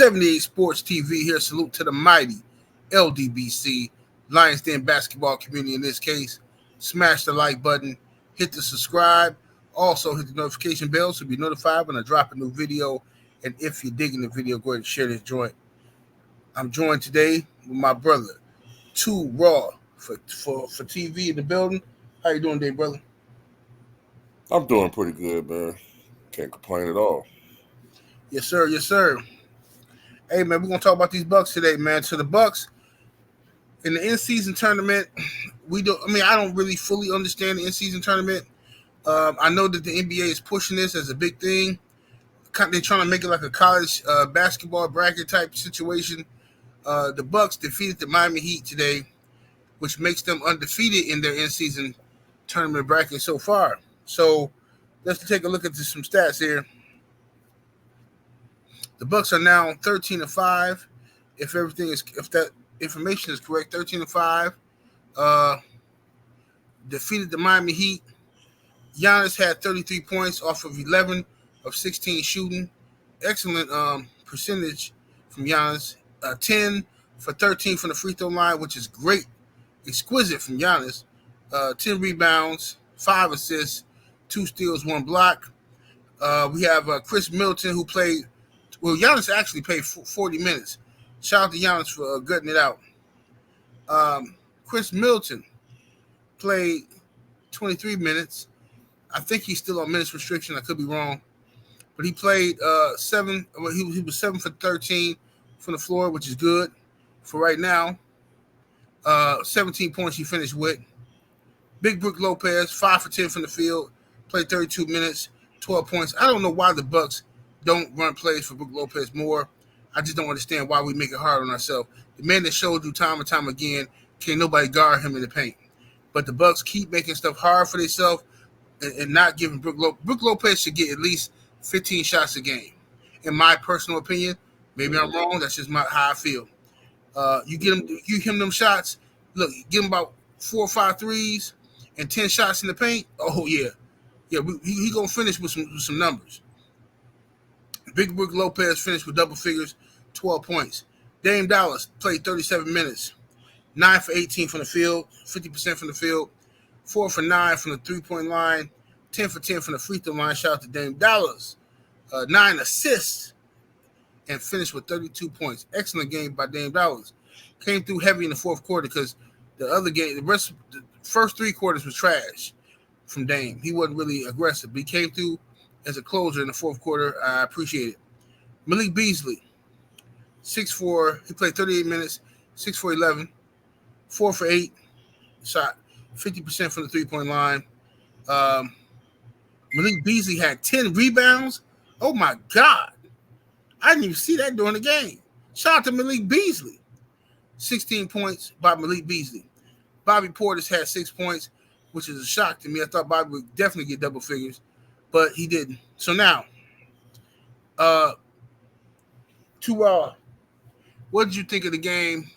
78 Sports TV here. Salute to the mighty ldbc Lions Den basketball community. In this case, smash the like button, hit the subscribe, also hit the notification bell so you'll be notified when I drop a new video. And if you're digging the video, go ahead and share this joint. I'm joined today with my brother, Too Raw for TV in the building. How you doing today, brother? I'm doing pretty good, man. Can't complain at all. Yes, sir. Yes, sir. Hey, man, we're going to talk about these Bucks today, man. So the Bucks in the in-season tournament, I don't really fully understand the in-season tournament. I know that the NBA is pushing this as a big thing. They're trying to make it like a college basketball bracket type situation. The Bucks defeated the Miami Heat today, which makes them undefeated in their in-season tournament bracket so far. So let's take a look at some stats here. The Bucks are now 13-5. If that information is correct, 13-5. Defeated the Miami Heat. Giannis had 33 points off of 11 of 16 shooting. Excellent percentage from Giannis. 10 for 13 from the free throw line, which is great. Exquisite from Giannis. 10 rebounds, 5 assists, 2 steals, 1 block. We have Chris Middleton, who played. Well, Giannis actually played 40 minutes. Shout out to Giannis for gutting it out. Chris Middleton played 23 minutes. I think he's still on minutes restriction. I could be wrong. But he played 7. Well, he was 7 for 13 from the floor, which is good for right now. 17 points he finished with. Big Brook Lopez, 5 for 10 from the field. Played 32 minutes, 12 points. I don't know why the Bucks don't run plays for Brook Lopez more. I just don't understand why we make it hard on ourselves. The man that showed you time and time again, can't nobody guard him in the paint. But the Bucks keep making stuff hard for themselves and not giving Brook Lopez should get at least 15 shots a game. In my personal opinion, maybe I'm wrong. That's just how I feel. You give him them shots. Look, give him about 4 or 5 threes and 10 shots in the paint. Oh yeah. He gonna finish with some numbers. Big Brook Lopez finished with double figures, 12 points. Dame Dallas played 37 minutes, 9 for 18 from the field, 50% from the field, 4 for 9 from the three-point line, 10 for 10 from the free throw line. Shout out to Dame Dallas. 9 assists and finished with 32 points. Excellent game by Dame Dallas. Came through heavy in the fourth quarter because the first 3 quarters was trash from Dame. He wasn't really aggressive, but he came through as a closer in the fourth quarter. I appreciate it. Malik Beasley, 6'4". He played 38 minutes, 6 for 11, 4 for 8. Shot 50% from the three-point line. Malik Beasley had 10 rebounds. Oh, my God. I didn't even see that during the game. Shout out to Malik Beasley. 16 points by Malik Beasley. Bobby Portis had 6 points, which is a shock to me. I thought Bobby would definitely get double figures, but he didn't. So now, what did you think of the game?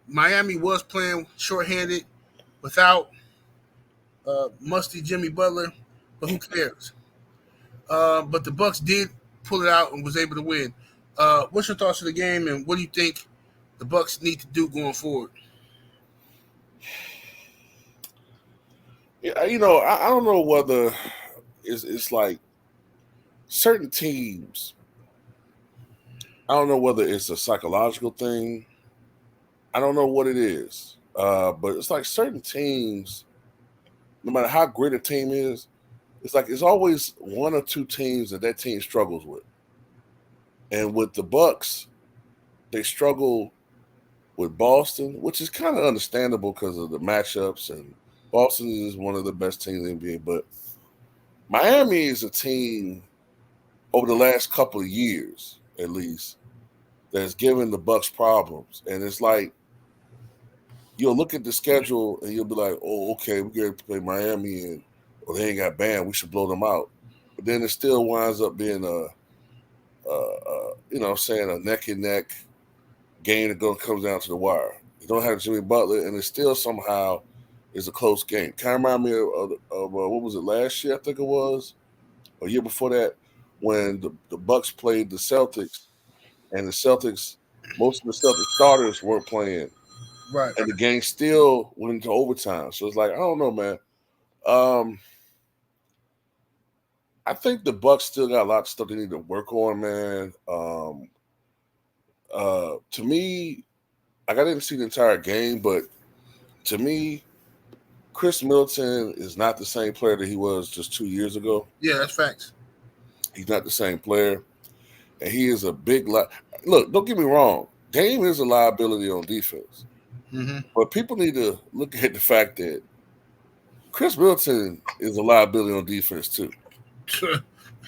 Miami was playing shorthanded without musty Jimmy Butler, but who cares? But the Bucks did pull it out and was able to win. What's your thoughts of the game, and what do you think the Bucks need to do going forward? Yeah, I don't know whether it's like certain teams. I don't know whether it's a psychological thing. I don't know what it is. But it's like certain teams, no matter how great a team is, it's like it's always 1 or 2 teams that team struggles with. And with the Bucks, they struggle with Boston, which is kind of understandable because of the matchups, and Boston is one of the best teams in the NBA. But Miami is a team over the last couple of years, at least, that's given the Bucks problems. And it's like you'll look at the schedule and you'll be like, oh, okay, we're going to play Miami, and they ain't got Bam. We should blow them out. But then it still winds up being a neck and neck game that comes down to the wire. You don't have Jimmy Butler, and it still somehow is a close game. Kind of remind me of what was it, last year, I think it was, or year before that, when the Bucks played the Celtics, and the Celtics, most of the Celtics starters weren't playing, Right. and the game still went into overtime. So it's like I don't know, man. Um, I think the Bucks still got a lot of stuff they need to work on, man. To me, like I didn't see the entire game, but to me, Chris Middleton is not the same player that he was just 2 years ago. Yeah, that's facts. He's not the same player, and he is a big look. Don't get me wrong. Dame is a liability on defense, Mm-hmm. but people need to look at the fact that Chris Middleton is a liability on defense too.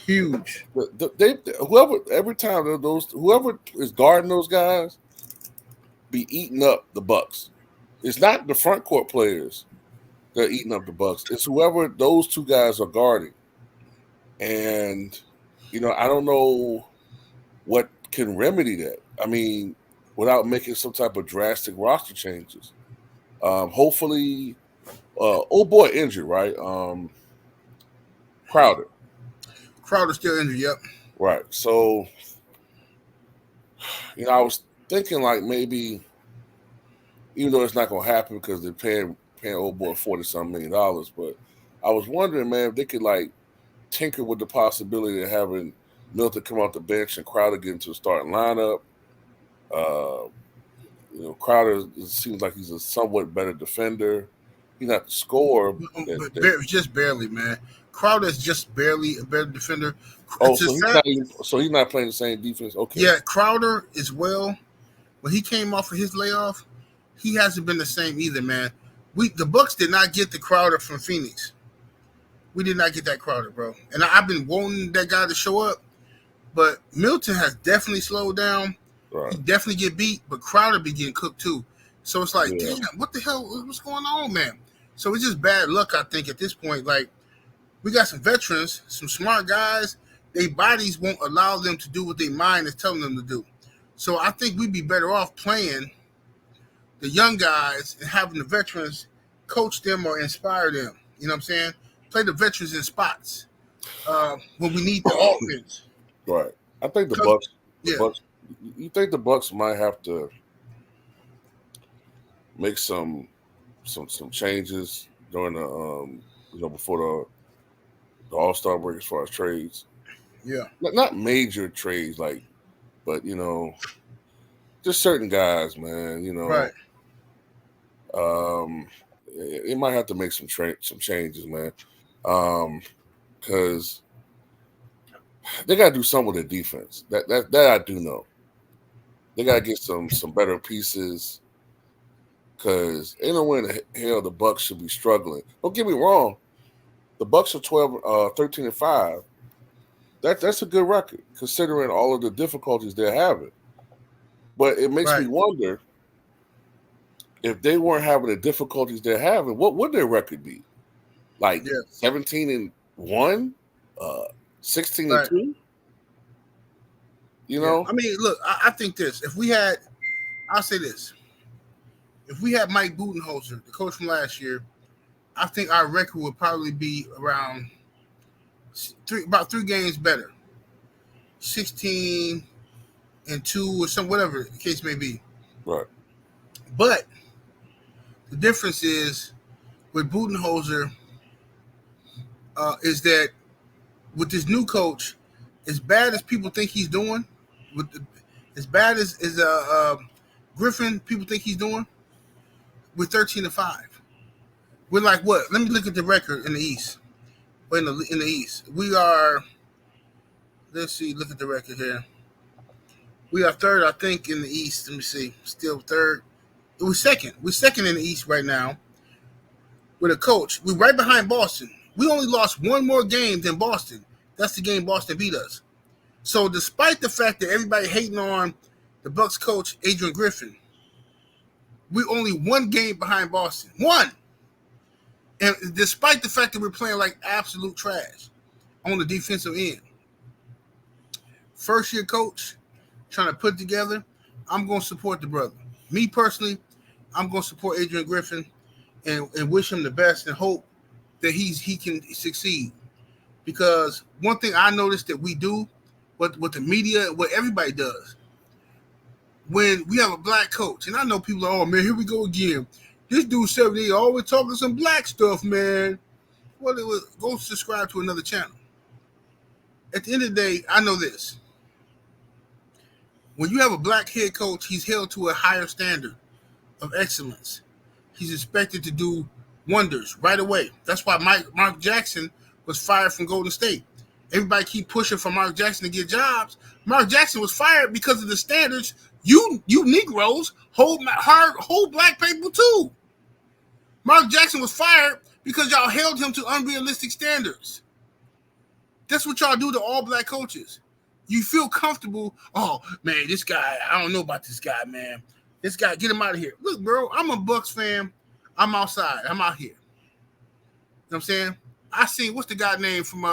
Huge. Whoever every time whoever is guarding those guys be eating up the Bucks. It's not the front court players that are eating up the Bucks. It's whoever those two guys are guarding. And I don't know what can remedy that. I mean, without making some type of drastic roster changes. Hopefully, old boy injured, right? Crowder. Crowder's still injured. Yep. Right. So, I was thinking like maybe, even though it's not going to happen because they're paying old boy $40-some million, but I was wondering, man, if they could like tinker with the possibility of having Milton come off the bench and Crowder get into the starting lineup. Crowder seems like he's a somewhat better defender. He's not the scorer, but just barely, man. Crowder's just barely a better defender. Oh, so he's not playing the same defense. Okay. Yeah, Crowder as well. When he came off of his layoff, he hasn't been the same either, man. The Bucks did not get the Crowder from Phoenix. We did not get that Crowder, bro. And I've been wanting that guy to show up, but Milton has definitely slowed down. Right. He definitely get beat, but Crowder be getting cooked too. So it's like, damn, what the hell? What's going on, man? So it's just bad luck, I think, at this point. Like, we got some veterans, some smart guys. Their bodies won't allow them to do what their mind is telling them to do. So I think we'd be better off playing the young guys and having the veterans coach them or inspire them. You know what I'm saying? Play the veterans in spots when we need the offense. Right. I think the Bucks. Bucks. You think the Bucks might have to make some changes during the before the All-Star break as far as trades? Yeah. Not major trades, but just certain guys, man. Right. It might have to make some changes, man. Because they got to do something with their defense. That I do know. They got to get some better pieces. Because ain't no way in the hell the Bucks should be struggling. Don't get me wrong. The Bucks are 13-5. That's a good record considering all of the difficulties they're having. But it makes me wonder if they weren't having the difficulties they're having, what would their record be? Like 17-1, 16-2? I mean, look, I think this. I'll say this. If we had Mike Budenholzer, the coach from last year, I think our record would probably be around about 3 games better. 16-2 or some whatever the case may be. Right. But the difference is with Budenholzer is that with this new coach, as bad as people think he's doing, as bad as Griffin people think he's doing, we're 13-5. We're like what? Let me look at the record in the East. In the East, we are. Let's see. Look at the record here. We are third, I think, in the East. Let me see. Still third. We're second. We're second in the East right now with a coach. We're right behind Boston. We only lost one more game than Boston. That's the game Boston beat us. So despite the fact that everybody hating on the Bucks coach, Adrian Griffin, we're only one game behind Boston. One. And despite the fact that we're playing like absolute trash on the defensive end. First year coach trying to put together, I'm going to support the brother. Me personally, I'm going to support Adrian Griffin and wish him the best and hope that he can succeed. Because one thing I noticed that we do, what the media, what everybody does, when we have a black coach, and I know people are, oh man, here we go again. This dude 70 always talking some black stuff, man. Well, it was, go subscribe to another channel. At the end of the day, I know this. When you have a black head coach, he's held to a higher standard of excellence. He's expected to do wonders right away. That's why Mark Jackson was fired from Golden State. Everybody keep pushing for Mark Jackson to get jobs. Mark Jackson was fired because of the standards you Negroes hold black people to. Mark Jackson was fired because y'all held him to unrealistic standards. That's what y'all do to all black coaches. You feel comfortable. Oh, man, this guy, I don't know about this guy, man. This guy, get him out of here. Look, bro, I'm a Bucks fan. I'm outside. I'm out here. You know what I'm saying? I see, what's the guy name from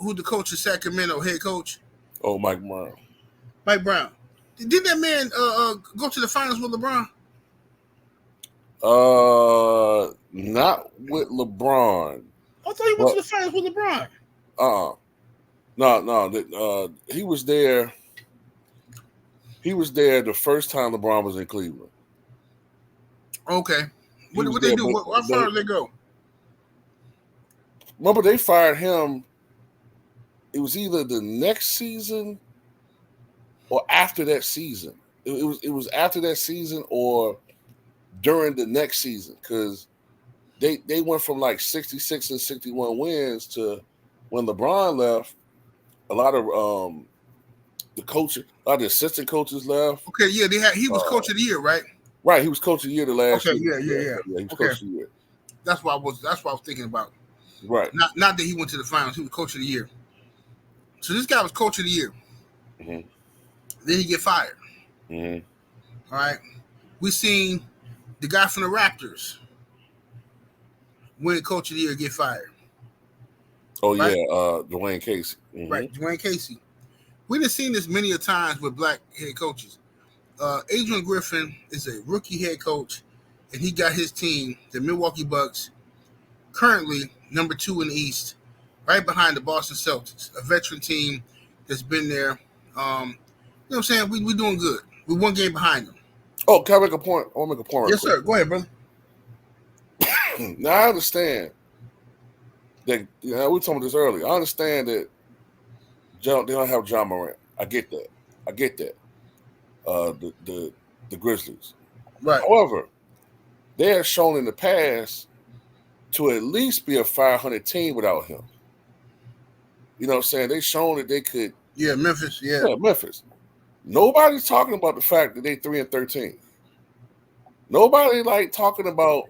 who the coach of Sacramento, head coach? Oh, Mike Brown. Mike Brown. Did that man go to the finals with LeBron? Not with LeBron. I thought he went to the finals with LeBron. No. He was there. He was there the first time LeBron was in Cleveland. Okay. What they do? How far did they go? Remember, they fired him. It was either the next season or after that season. It was after that season or during the next season, because they went from like 66 and 61 wins to when LeBron left. A lot of a lot of the assistant coaches left. Okay, yeah, he was coach of the year, right? Right, he was coach of the year the last year. Yeah. He was coach of the year. That's what I was thinking about. Right. Not that he went to the finals. He was coach of the year. So this guy was coach of the year. Mm-hmm. Then he get fired. Mm-hmm. All right. We seen the guy from the Raptors win coach of the year get fired. Oh, right? Yeah, Dwayne Casey. Mm-hmm. Right, Dwayne Casey. We done seen this many a times with black head coaches. Adrian Griffin is a rookie head coach, and he got his team, the Milwaukee Bucks, currently number 2 in the East, right behind the Boston Celtics, a veteran team that's been there. You know what I'm saying? We're doing good. We're one game behind them. Oh, can I make a point? I want to make a point. Yes, sir. Go ahead, brother. Now, I understand that, we were talking about this earlier. I understand that they don't have John Morant. I get that. The Grizzlies. Right. However, they have shown in the past to at least be a 500 team without him. You know what I'm saying? They've shown that they could. Yeah, Memphis. Yeah, Memphis. Nobody's talking about the fact that they 3-13. Nobody talking about,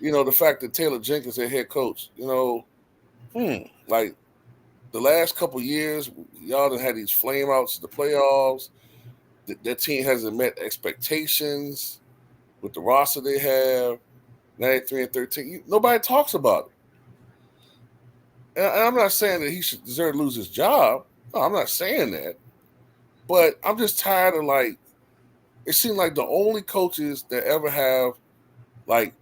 the fact that Taylor Jenkins is head coach. Like the last couple years, y'all done had these flame outs in the playoffs. That team hasn't met expectations with the roster they have. Now they're 3-13. Nobody talks about it. And I'm not saying that he should deserve to lose his job. No, I'm not saying that. But I'm just tired of it seems like the only coaches that ever have the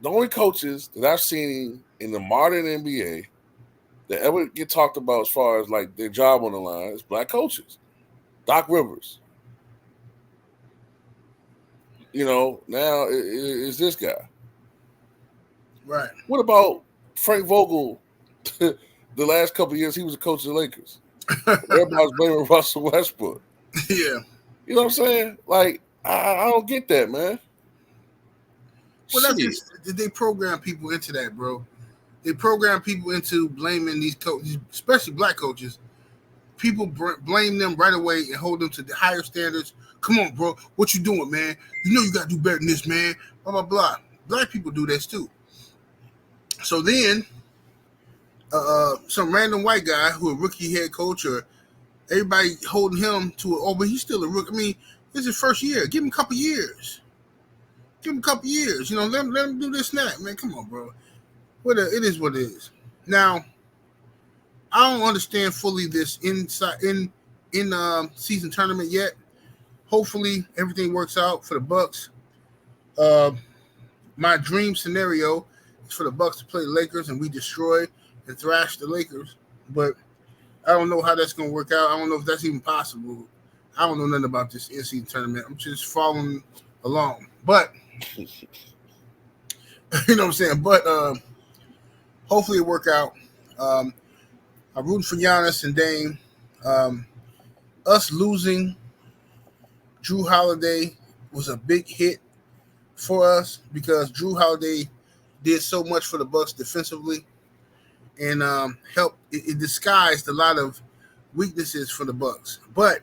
only coaches that I've seen in the modern NBA that ever get talked about as far as their job on the line is black coaches. Doc Rivers. Now is this guy. Right. What about Frank Vogel? The last couple of years, he was a coach of the Lakers. Everybody's blaming Russell Westbrook. Yeah. You know what I'm saying? I don't get that, man. Well, that's just, they program people into that, bro. They program people into blaming these coaches, especially black coaches. People blame them right away and hold them to the higher standards. Come on, bro. What you doing, man? You know you got to do better than this, man. Blah, blah, blah. Black people do this, too. So then, some random white guy who a rookie head coach or everybody holding him to but he's still a rookie. I mean, this is his first year. Give him a couple years. Let him do this and that, man. Come on, bro. It is what it is. Now, I don't understand fully this in season tournament yet. Hopefully, everything works out for the Bucks. My dream scenario is for the Bucks to play the Lakers and we destroy and thrash the Lakers. But I don't know how that's going to work out. I don't know if that's even possible. I don't know nothing about this NCAA tournament. I'm just following along. But you know what I'm saying? But hopefully it work out. I'm rooting for Giannis and Dame. Us losing Drew Holiday was a big hit for us because Drew Holiday did so much for the Bucks defensively and helped. It disguised a lot of weaknesses for the Bucks. But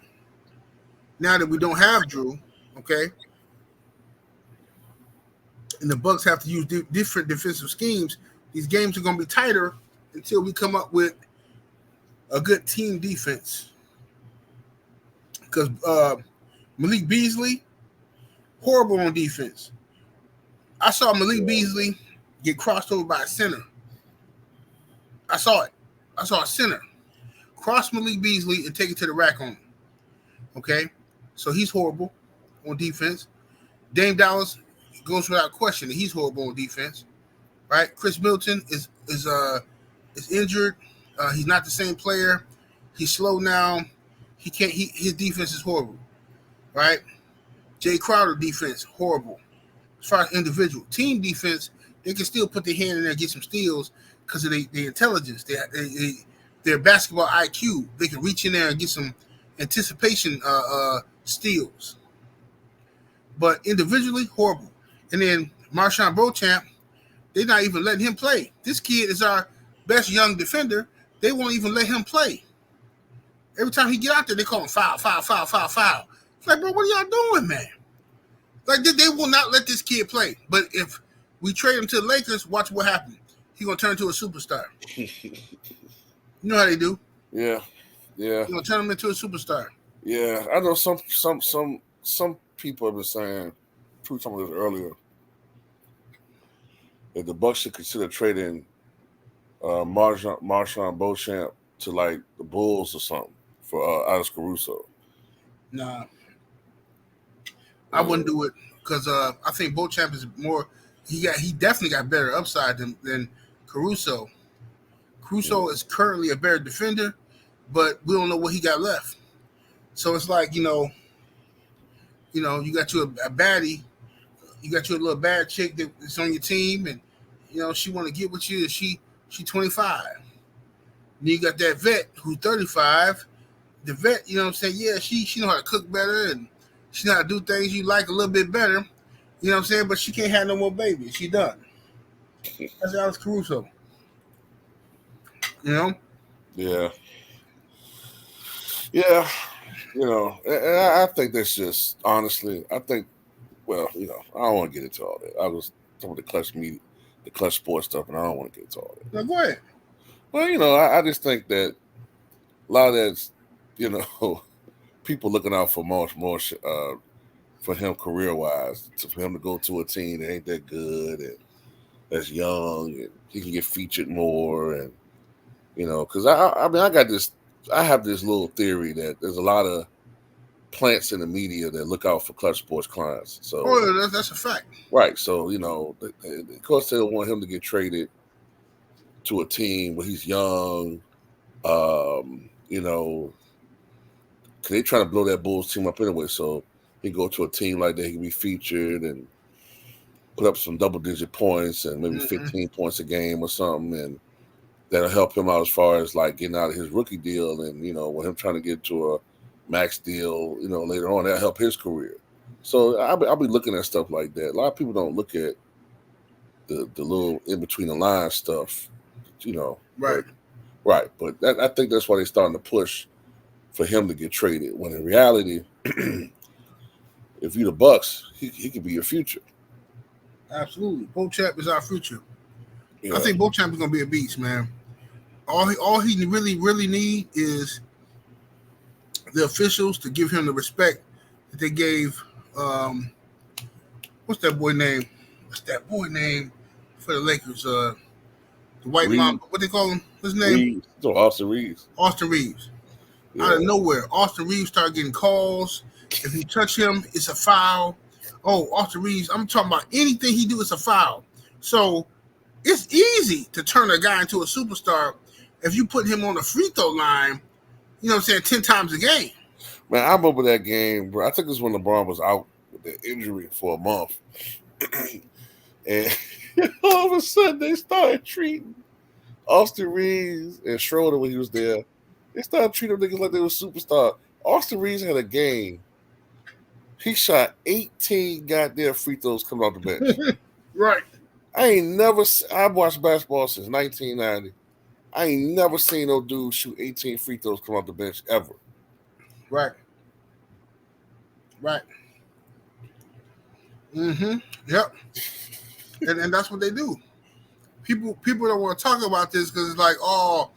now that we don't have Drew, okay, and the Bucks have to use different defensive schemes, these games are going to be tighter until we come up with a good team defense. Because Malik Beasley, horrible on defense. I saw Malik Beasley get crossed over by a center. I saw it. I saw a center cross Malik Beasley and take it to the rack on him. Okay? So he's horrible on defense. Dame Dallas goes without question that he's horrible on defense. Right? Chris Middleton is injured. He's not the same player. He's slow now. He can't. His defense is horrible. Right? Jay Crowder defense horrible. As far as individual team defense, they can still put their hand in there and get some steals because of their intelligence, their basketball IQ. They can reach in there and get some anticipation steals. But individually, horrible. And then MarJon Beauchamp, they're not even letting him play. This kid is our best young defender. They won't even let him play. Every time he get out there, they call him foul, foul, foul, foul, foul. It's like, bro, what are y'all doing, man? Like, they will not let this kid play. But if we trade him to the Lakers, watch what happens. He's going to turn into a superstar. You know how they do. Yeah. He's going to turn him into a superstar. Yeah. I know some people have been saying, through some of this earlier, that the Bucks should consider trading MarJon Beauchamp to, like, the Bulls or something for Alex Caruso. Nah. I wouldn't do it because I think Beauchamp is more. He definitely got better upside than Caruso. Caruso is currently a better defender, but we don't know what he got left. So it's like you got you a baddie, you got you a little bad chick that's on your team, and she want to get with you. And she 25. And you got that vet who's 35. The vet, you know what I'm saying? Yeah, she know how to cook better and she know how to do things you like a little bit better. You know what I'm saying? But she can't have no more babies. She done. That's Alex Caruso. Yeah. Yeah. And I think that's just, honestly, I think, well, I don't want to get into all that. I was talking about the clutch sports stuff, and I don't want to get into all that. No, go ahead. Well, I just think that a lot of that's, people looking out for more for him career-wise, for him to go to a team that ain't that good and that's young and he can get featured more and, because I have this little theory that there's a lot of plants in the media that look out for clutch sports clients. So that's a fact. Right. So, of course they don't want him to get traded to a team where he's young, because they try to blow that Bulls team up anyway. So he go to a team like that, he can be featured and put up some double-digit points and maybe 15 points a game or something, and that'll help him out as far as like getting out of his rookie deal and with him trying to get to a max deal, later on, that'll help his career. So I'll be looking at stuff like that. A lot of people don't look at the little in between the line stuff, Right. Right, but I think that's why they're starting to push for him to get traded. When in reality, if you're the Bucks, he could be your future. Absolutely, Beauchamp is our future. Yeah. I think Beauchamp is gonna be a beast, man. All he really need is the officials to give him the respect that they gave. What's that boy name? For the Lakers? The white mom. What they call him? What's his name? Reeves. So Austin Reeves. Yeah. Out of nowhere, Austin Reeves started getting calls. If you touch him, it's a foul. Oh, Austin Reeves, I'm talking about anything he do is a foul. So it's easy to turn a guy into a superstar if you put him on the free throw line, 10 times a game. Man, I remember that game, bro. I think it was when LeBron was out with the injury for a month. And all of a sudden they started treating Austin Reeves and Schroeder when he was there. They started treating them niggas like they were superstars. Austin Reeves had a game. He shot 18 goddamn free throws coming off the bench. Right. I watched basketball since 1990. I ain't never seen no dude shoot 18 free throws come off the bench ever. Right. Right. Mm-hmm. Yep. And that's what they do. People don't want to talk about this because it's like, oh,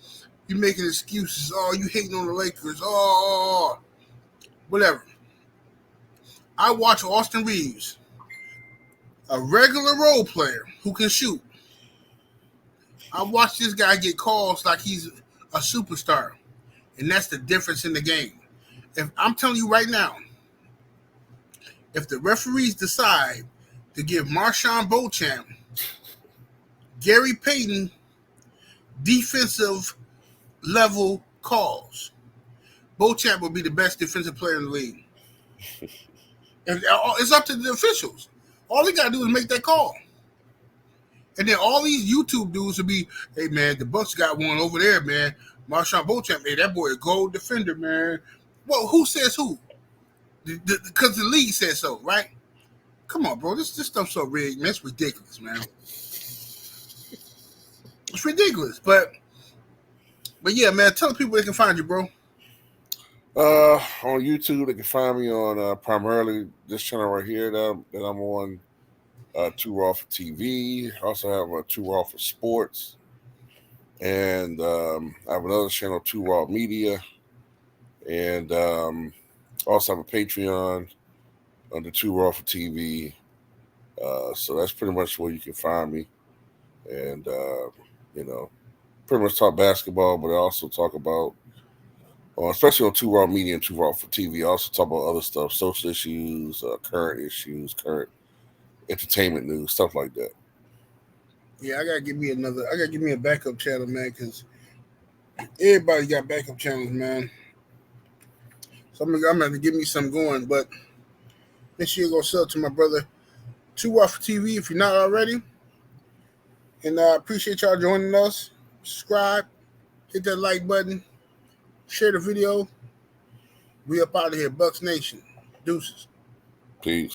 you making excuses. Oh, you hating on the Lakers. Oh, whatever. I watch Austin Reeves, a regular role player who can shoot. I watch this guy get calls like he's a superstar. And that's the difference in the game. If I'm telling you right now, if the referees decide to give MarJon Beauchamp, Gary Payton defensive level calls, Beauchamp will be the best defensive player in the league. It's up to the officials. All they got to do is make that call. And then all these YouTube dudes will be, hey, man, the Bucks got one over there, man. MarJon Beauchamp, hey, that boy a gold defender, man. Well, who says who? Because the league says so, right? Come on, bro. This stuff's so rigged, man. It's ridiculous, man. It's ridiculous. But yeah, man, tell the people they can find you, bro. On YouTube, they can find me on primarily this channel right here that I'm on, Too Raw for TV. I also have Too Raw for Sports. And I have another channel, Too Raw Media. And also have a Patreon under Too Raw for TV. So that's pretty much where you can find me. And, pretty much talk basketball, but I also talk about, especially on Too Raw Media and Too Raw for TV, I also talk about other stuff, social issues, current issues, current entertainment news, stuff like that. Yeah, I gotta give me a backup channel, man, because everybody got backup channels, man. So I'm gonna have to give me some going, but make sure you go sell it to my brother Too Raw for TV if you're not already. And I appreciate y'all joining us. Subscribe, hit that like button, share the video. We up out of here, Bucks Nation. Deuces. Peace.